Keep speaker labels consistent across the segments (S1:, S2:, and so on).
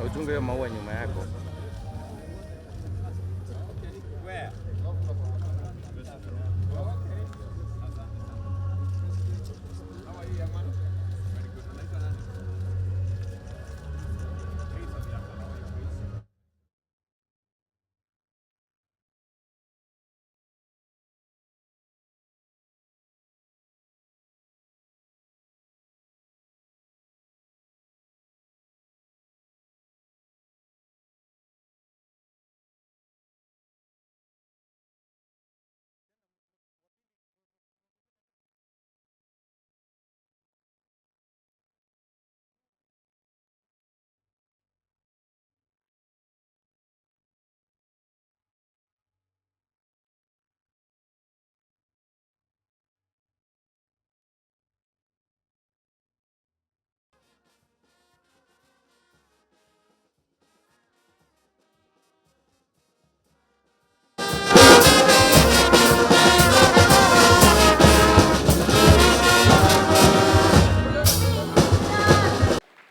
S1: Uchunge maua nyuma yako.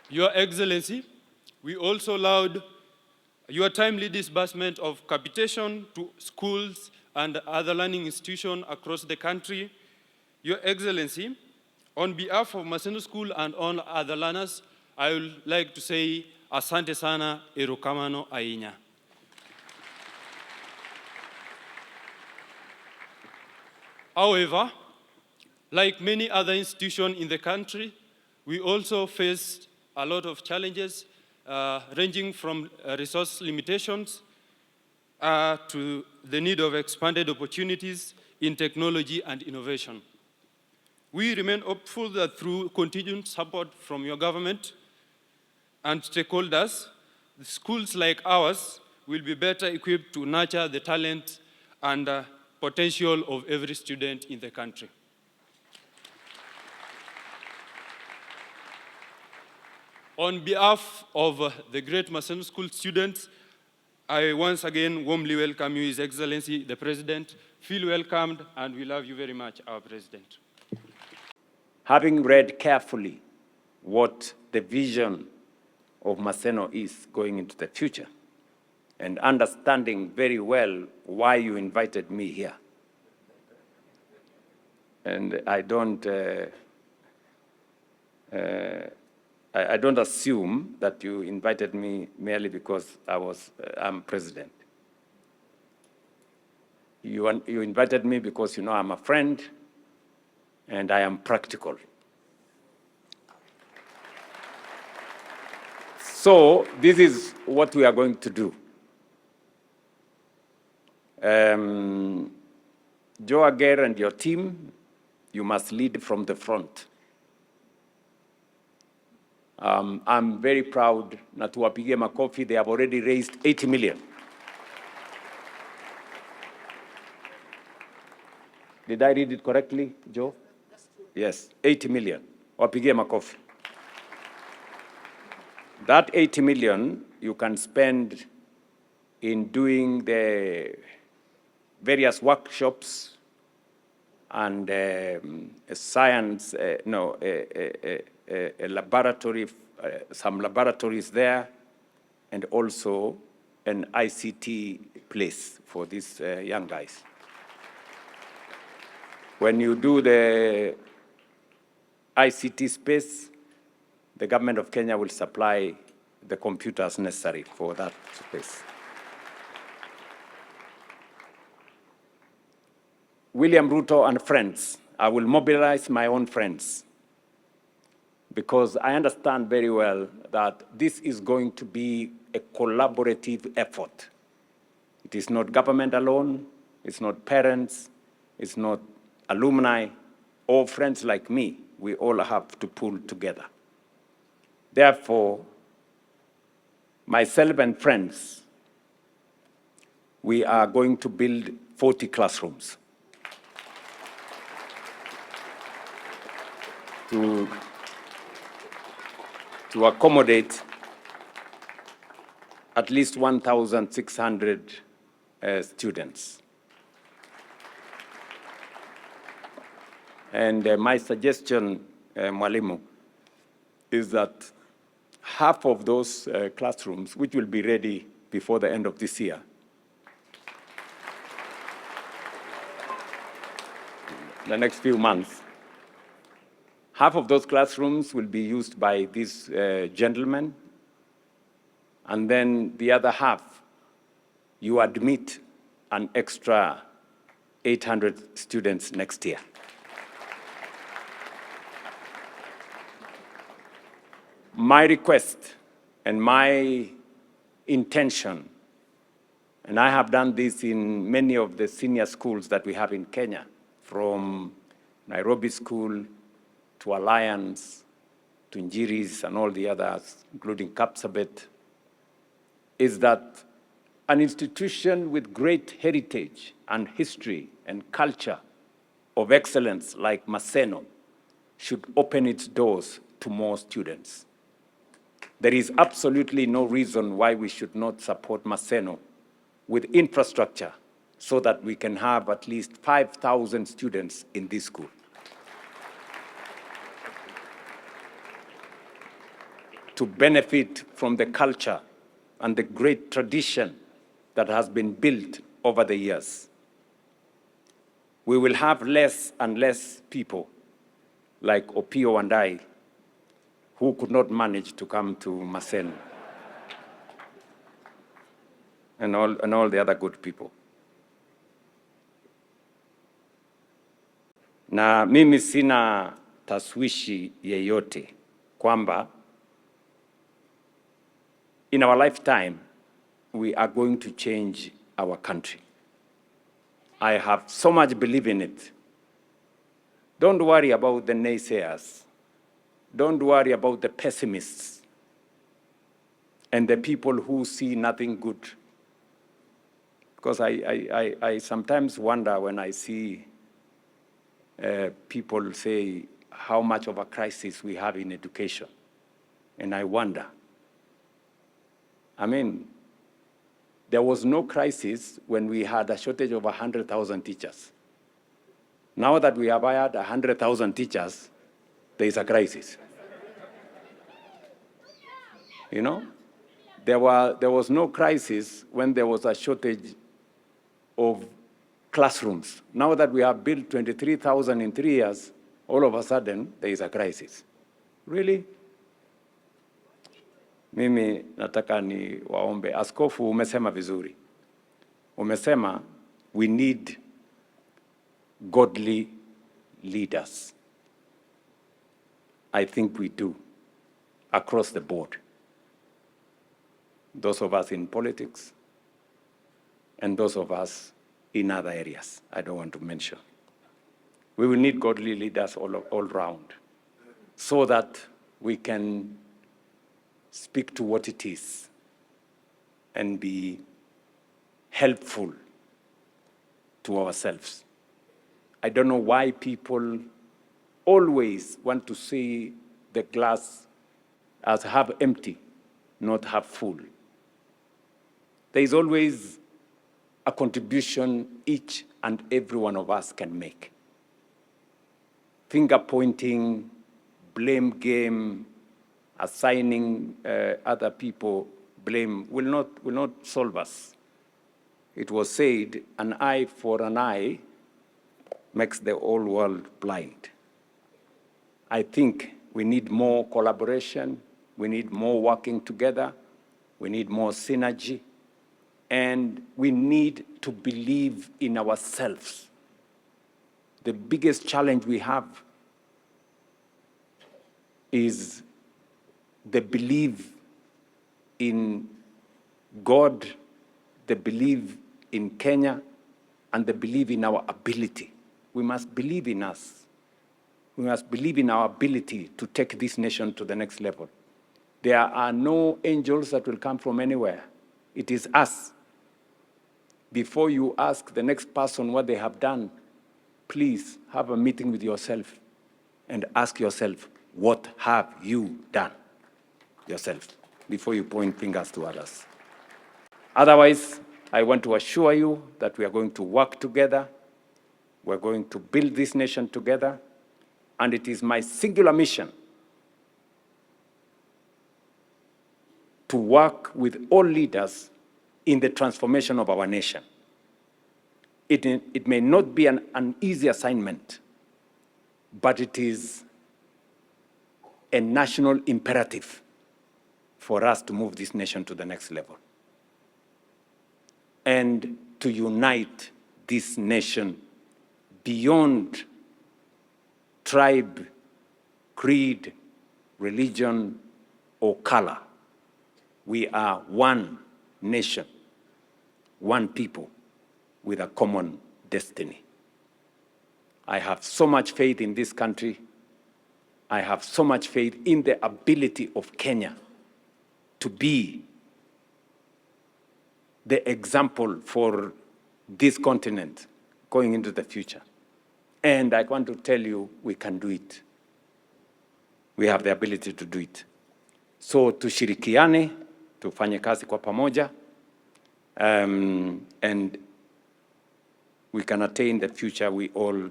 S2: Your Excellency, we also allowed your timely disbursement of capitation to schools and other learning institutions across the country. Your Excellency, on behalf of Maseno School and all other learners, I would like to say asante sana, erokamano ainya. However, like many other institutions in the country, we also faced a lot of challenges ranging from resource limitations to the need of expanded opportunities in technology and innovation. We remain hopeful that through continued support from your government and stakeholders, schools like ours will be better equipped to nurture the talent and potential of every student in the country. On behalf of the great Maseno School students, I once again warmly welcome you, His Excellency, the President. Feel welcomed, and we love you very much, our President.
S3: Having read carefully what the vision of Maseno is going into the future, and understanding very well why you invited me here. And I don't assume that you invited me merely because I'm president. You invited me because you know I'm a friend and I am practical. So this is what we are going to do. Joe Aguirre and your team, you must lead from the front. I'm very proud, na tuwapigie makofi, they have already raised 80 million. Did I read it correctly, Joe? Yes, 80 million. Wapigie makofi. That 80 million you can spend in doing the various workshops and science, a laboratory, some laboratories there, and also an ICT place for these young guys. When you do the ICT space, the government of Kenya will supply the computers necessary for that space. William Ruto and friends, I will mobilize my own friends because I understand very well that this is going to be a collaborative effort. It is not government alone, it's not parents, it's not alumni, or friends like me. We all have to pull together. Therefore, myself and friends, we are going to build 40 classrooms to accommodate at least 1,600 students. And my suggestion, Mwalimu, is that half of those classrooms, which will be ready before the end of this year, the next few months, half of those classrooms will be used by these gentlemen, and then the other half, you admit an extra 800 students next year. My request and my intention, and I have done this in many of the senior schools that we have in Kenya, from Nairobi School to Alliance, to Njiri's and all the others, including Kapsabet, is that an institution with great heritage and history and culture of excellence like Maseno should open its doors to more students. There is absolutely no reason why we should not support Maseno with infrastructure so that we can have at least 5,000 students in this school. To benefit from the culture and the great tradition that has been built over the years. We will have less and less people like Opio and I who could not manage to come to Maseno, and all the other good people. Na mimi sina taswishi yeyote kwamba in our lifetime we are going to change our country. I have so much belief in it. Don't worry about the naysayers. Don't worry about the pessimists and the people who see nothing good. Because I sometimes wonder when I see people say how much of a crisis we have in education. And I wonder. I mean, there was no crisis when we had a shortage of 100,000 teachers. Now that we have hired 100,000 teachers, there is a crisis. You know, there was no crisis when there was a shortage of classrooms. Now that we have built 23,000 in 3 years, all of a sudden, there is a crisis. Really? Mimi nataka ni waombe. Askofu, umesema vizuri. Umesema we need godly leaders. I think we do, across the board. Those of us in politics, and those of us in other areas I don't want to mention. We will need godly leaders all round so that we can speak to what it is and be helpful to ourselves. I don't know why people always want to see the glass as half empty, not half full. There is always a contribution each and every one of us can make. Finger pointing, blame game, assigning other people blame will not solve us. It was said, an eye for an eye makes the whole world blind. I think we need more collaboration, We need more working together. We need more synergy. And we need to believe in ourselves. The biggest challenge we have is the belief in God, the belief in Kenya, and the belief in our ability. We must believe in us. We must believe in our ability to take this nation to the next level. There are no angels that will come from anywhere. It is us. Before you ask the next person what they have done, please have a meeting with yourself and ask yourself, what have you done yourself before you point fingers to others? Otherwise, I want to assure you that we are going to work together. We're going to build this nation together. And it is my singular mission to work with all leaders in the transformation of our nation. It may not be an easy assignment, but it is a national imperative for us to move this nation to the next level and to unite this nation beyond tribe, creed, religion, or color. We are one nation, one people with a common destiny. I have so much faith in this country. I have so much faith in the ability of Kenya to be the example for this continent going into the future. And I want to tell you, we can do it. We have the ability to do it. So tushirikiane, tufanye kazi kwa pamoja, and we can attain the future we all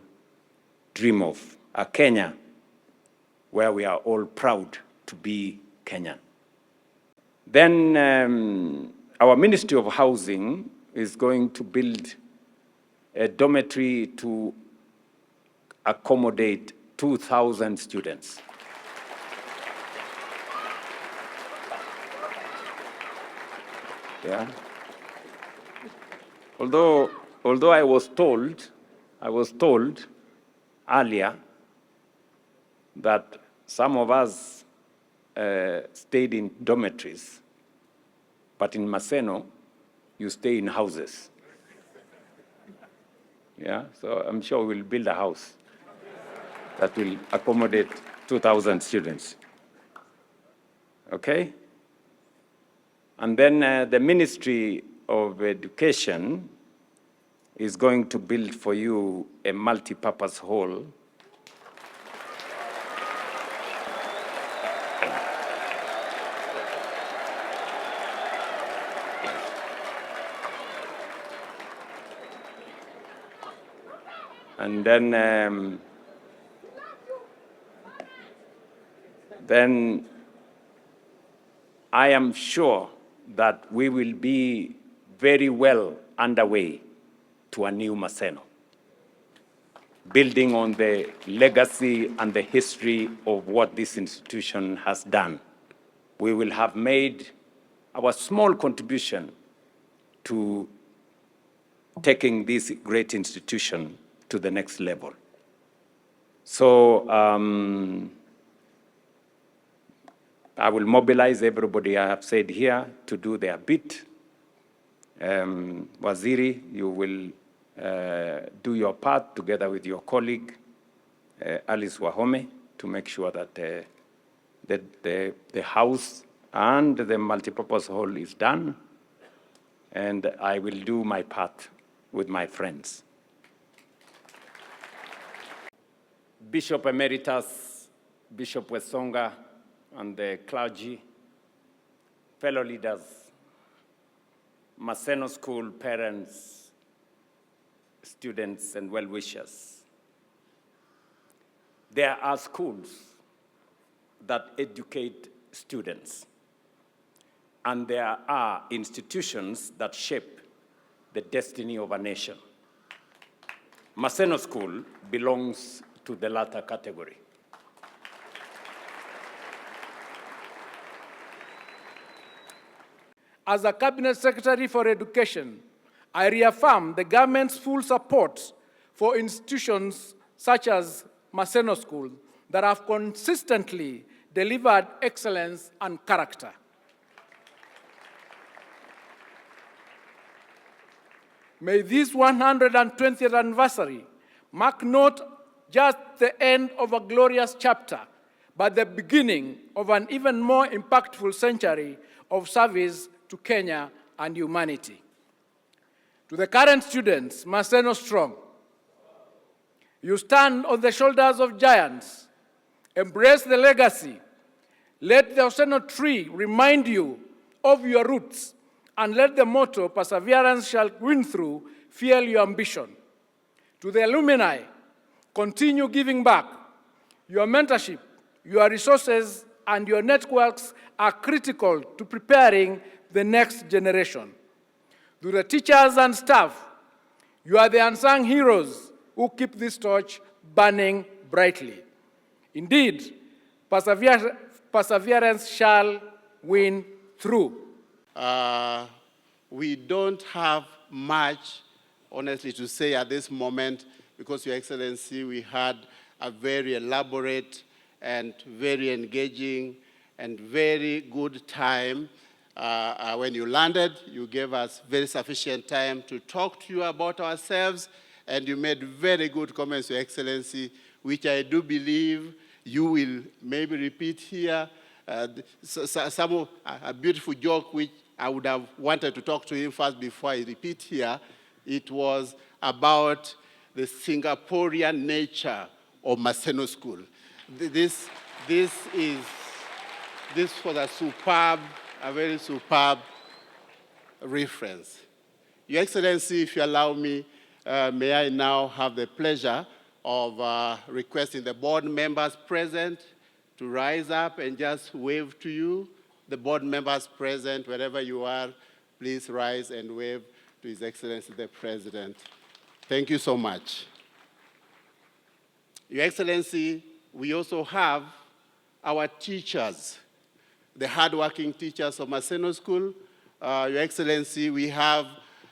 S3: dream of, a Kenya where we are all proud to be Kenyan. Then our Ministry of Housing is going to build a dormitory to accommodate 2,000 students. Yeah. Although I was told earlier that some of us stayed in dormitories, but in Maseno, you stay in houses. Yeah, so I'm sure we'll build a house that will accommodate 2,000 students. Okay? And then the Ministry of Education is going to build for you a multi-purpose hall and then I am sure that we will be very well underway to a new Maseno, building on the legacy and the history of what this institution has done. We will have made our small contribution to taking this great institution to the next level. So I will mobilize everybody I have said here to do their bit. Waziri, you will do your part together with your colleague, Alice Wahome, to make sure that the house and the multipurpose hall is done. And I will do my part with my friends. Bishop Emeritus, Bishop Wesonga, and the clergy, fellow leaders, Maseno School parents, students, and well-wishers. There are schools that educate students, and there are institutions that shape the destiny of a nation. Maseno School belongs to the latter category.
S1: As a Cabinet Secretary for Education, I reaffirm the government's full support for institutions such as Maseno School that have consistently delivered excellence and character. May this 120th anniversary mark not just the end of a glorious chapter, but the beginning of an even more impactful century of service to Kenya and humanity. To the current students, Maseno strong. You stand on the shoulders of giants. Embrace the legacy. Let the Maseno tree remind you of your roots, and let the motto, perseverance shall win through, fuel your ambition. To the alumni, continue giving back. Your mentorship, your resources, and your networks are critical to preparing the next generation. To the teachers and staff, you are the unsung heroes who keep this torch burning brightly. Indeed, perseverance shall win through.
S4: We don't have much, honestly, to say at this moment because, Your Excellency, we had a very elaborate and very engaging and very good time. When you landed, you gave us very sufficient time to talk to you about ourselves, and you made very good comments, Your Excellency, which I do believe you will maybe repeat here. A beautiful joke which I would have wanted to talk to him first before I repeat here. It was about the Singaporean nature of Maseno School. This was a very superb reference. Your Excellency, if you allow me, may I now have the pleasure of requesting the board members present to rise up and just wave to you. The board members present, wherever you are, please rise and wave to His Excellency the President. Thank you so much. Your Excellency, we also have our teachers, the hardworking teachers of Maseno School. Your Excellency, we have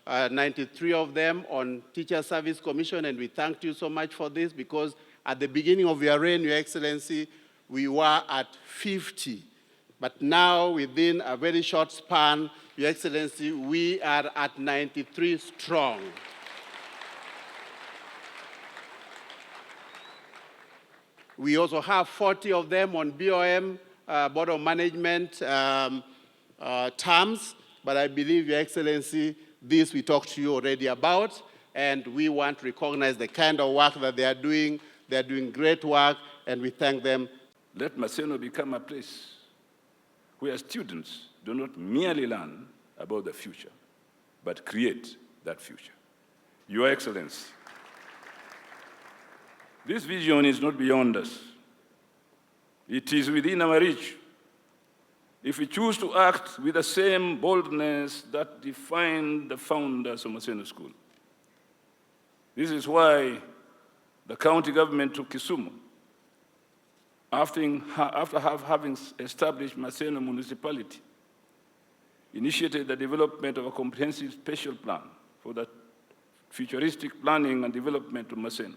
S4: 93 of them on Teacher Service Commission, and we thank you so much for this because at the beginning of your reign, Your Excellency, we were at 50. But now, within a very short span, Your Excellency, we are at 93 strong. We also have 40 of them on BOM, Board of Management terms, but I believe, Your Excellency, this we talked to you already about, and we want to recognize the kind of work that they are doing. They are doing great work, and we thank them.
S5: Let Maseno become a place where students do not merely learn about the future, but create that future. Your Excellency, this vision is not beyond us. It is within our reach. If we choose to act with the same boldness that defined the founders of Maseno School. This is why the county government of Kisumu, after having established Maseno municipality, initiated the development of a comprehensive spatial plan for the futuristic planning and development of Maseno.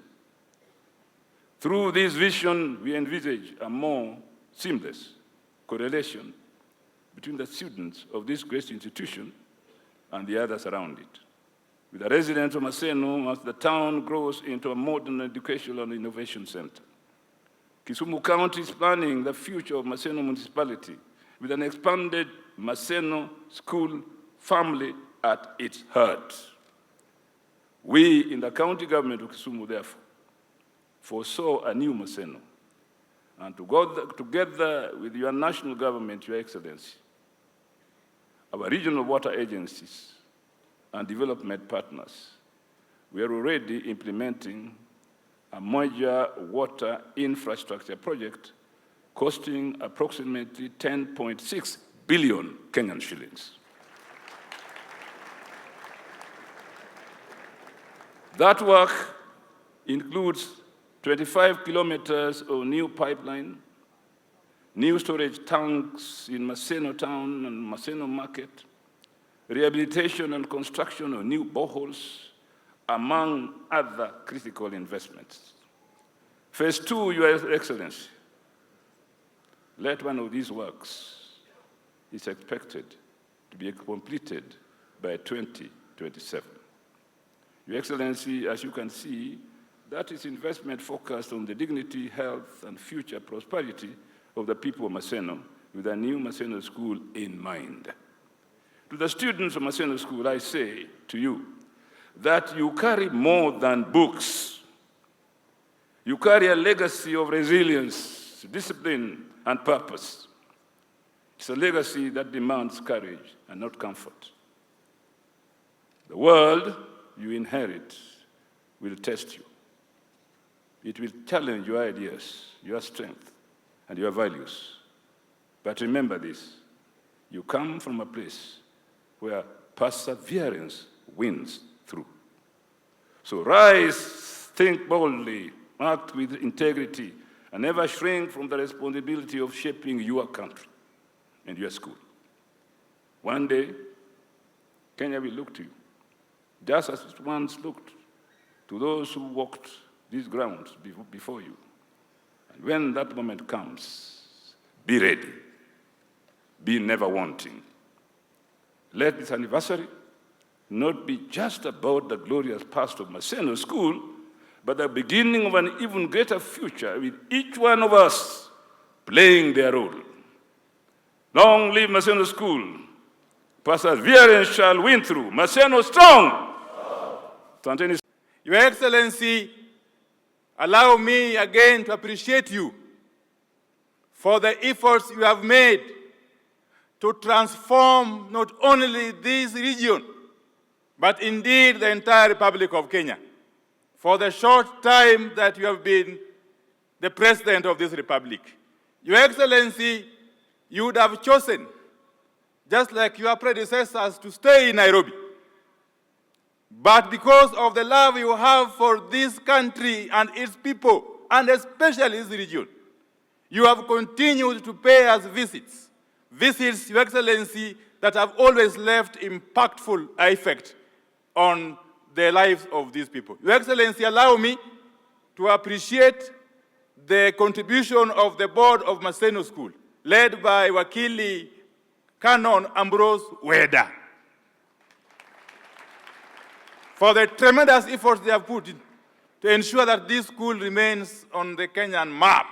S5: Through this vision, we envisage a more seamless correlation between the students of this great institution and the others around it. With the residents of Maseno as the town grows into a modern educational and innovation center. Kisumu County is planning the future of Maseno municipality with an expanded Maseno school family at its heart. We in the county government of Kisumu, therefore, foresaw a new Maseno, and together with your national government, Your Excellency, our regional water agencies and development partners, we are already implementing a major water infrastructure project costing approximately 10.6 billion Kenyan shillings. That work includes 25 kilometers of new pipeline, new storage tanks in Maseno town and Maseno market, rehabilitation and construction of new boreholes, among other critical investments. Phase 2, Your Excellency, let one of these works is expected to be completed by 2027. Your Excellency, as you can see, that is investment focused on the dignity, health, and future prosperity of the people of Maseno, with a new Maseno school in mind. To the students of Maseno School, I say to you that you carry more than books. You carry a legacy of resilience, discipline, and purpose. It's a legacy that demands courage and not comfort. The world you inherit will test you. It will challenge your ideas, your strength, and your values. But remember this, you come from a place where perseverance wins through. So rise, think boldly, act with integrity, and never shrink from the responsibility of shaping your country and your school. One day, Kenya will look to you, just as it once looked to those who walked these grounds before you. And when that moment comes, be ready. Be never wanting. Let this anniversary not be just about the glorious past of Maseno School, but the beginning of an even greater future with each one of us playing their role. Long live Maseno School. Perseverance shall win through. Maseno strong! Asanteni.
S6: Your Excellency, allow me again to appreciate you for the efforts you have made to transform not only this region, but indeed the entire Republic of Kenya. For the short time that you have been the President of this Republic. Your Excellency, you would have chosen, just like your predecessors, to stay in Nairobi. But because of the love you have for this country and its people, and especially this region, you have continued to pay us visits. Visits, Your Excellency, that have always left impactful effect on the lives of these people. Your Excellency, allow me to appreciate the contribution of the board of Maseno School, led by Wakili Canon Ambrose Weda, for the tremendous efforts they have put in to ensure that this school remains on the Kenyan map.